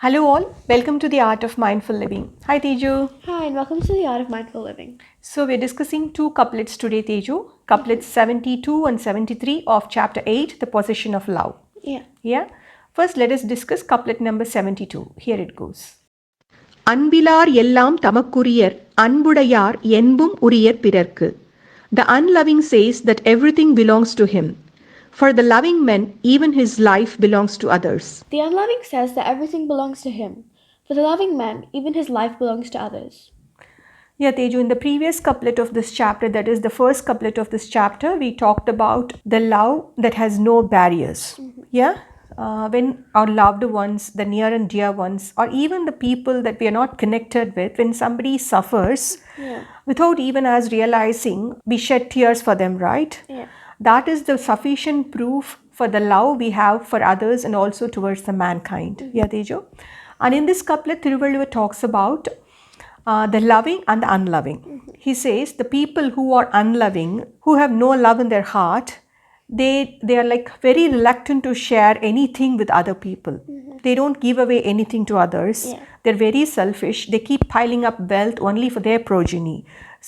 Hello all, welcome to the Art of Mindful Living. Hi Teju. Hi, and welcome to the Art of Mindful Living. So we're discussing two couplets today, Teju. Couplets 72 and 73 of chapter 8, The Possession of Love. Yeah. First, let us discuss couplet number 72. Here it goes. அன்பிலார் எல்லாம் தமக்குரியர் அன்புடையார் என்பும் உரியர் பிறர்க்கு. The unloving says that everything belongs to him. For the loving man, even his life belongs to others. The unloving says that everything belongs to him. For the loving man, even his life belongs to others. Yeah, Teju, in the previous couplet of this chapter, that is the first couplet of this chapter, we talked about the love that has no barriers. Yeah? When our loved ones, the near and dear ones, or even the people that we are not connected with, when somebody suffers, without even us realizing, we shed tears for them, right? Yeah. That is the sufficient proof for the love we have for others and also towards the mankind. Yeah, Teju? And in this couplet, Thiruvalluvar talks about the loving and the unloving. He says the people who are unloving, who have no love in their heart, they are like very reluctant to share anything with other people. They don't give away anything to others. They're very selfish. They keep piling up wealth only for their progeny.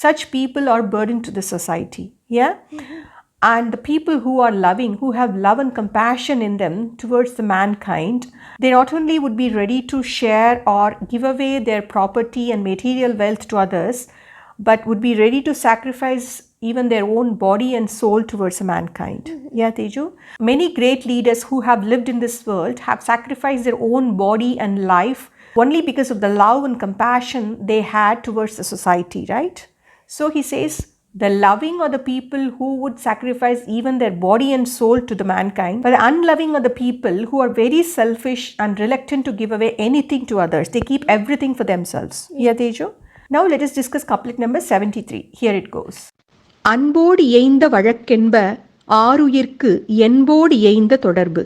Such people are burden to the society. Yeah? And the people who are loving, who have love and compassion in them towards the mankind, they not only would be ready to share or give away their property and material wealth to others, but would be ready to sacrifice even their own body and soul towards mankind. Yeah, Teju? Many great leaders who have lived in this world have sacrificed their own body and life only because of the love and compassion they had towards the society, right? So he says, the loving are the people who would sacrifice even their body and soul to the mankind, but the unloving are the people who are very selfish and reluctant to give away anything to others. They keep everything for themselves. Yeah, Teju? Now let us discuss couplet number 73. Here it goes. அன்போடு ஏய்ந்த வழக்கென்ப ஆருயிர்க்கு என்போடு ஏய்ந்த தொடர்பு.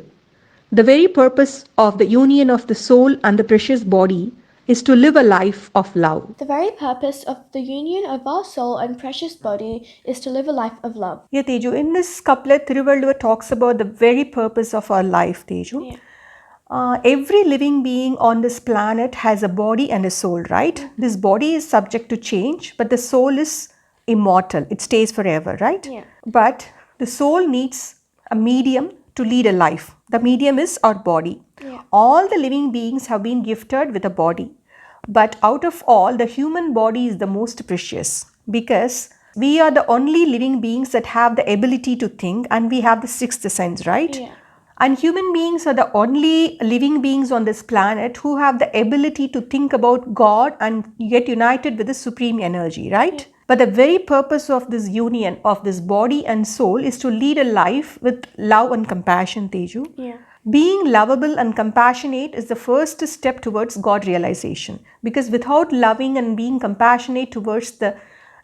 The very purpose of the union of the soul and the precious body is to live a life of love. The very purpose of the union of our soul and precious body is to live a life of love. Yeah, Teju, in this couplet, Thiruvalluvar talks about the very purpose of our life, Teju. Every living being on this planet has a body and a soul, right? This body is subject to change, but the soul is immortal. It stays forever, right? But the soul needs a medium to lead a life. The medium is our body. All the living beings have been gifted with a body. But out of all, the human body is the most precious because we are the only living beings that have the ability to think, and we have the sixth sense, right? And human beings are the only living beings on this planet who have the ability to think about God and get united with the supreme energy, right? But the very purpose of this union of this body and soul is to lead a life with love and compassion, Teju. Being lovable and compassionate is the first step towards God realization, because without loving and being compassionate towards the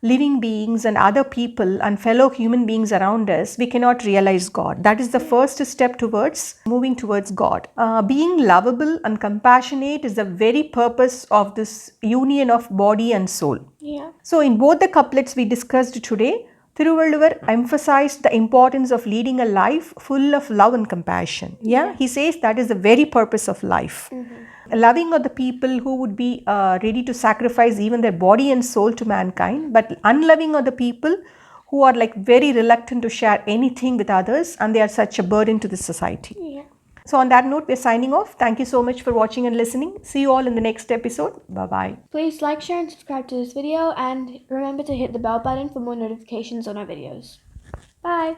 living beings and other people and fellow human beings around us, we cannot realize God. That is the first step towards moving towards God. Being lovable and compassionate is the very purpose of this union of body and soul. So in both the couplets we discussed today, Thiruvalluvar emphasized the importance of leading a life full of love and compassion. He says that is the very purpose of life. Loving are the people who would be ready to sacrifice even their body and soul to mankind, but unloving are the people who are like very reluctant to share anything with others, and they are such a burden to the society. So on that note, we're signing off. Thank you so much for watching and listening. See you all in the next episode. Bye-bye. Please like, share, and subscribe to this video, and remember to hit the bell button for more notifications on our videos. Bye!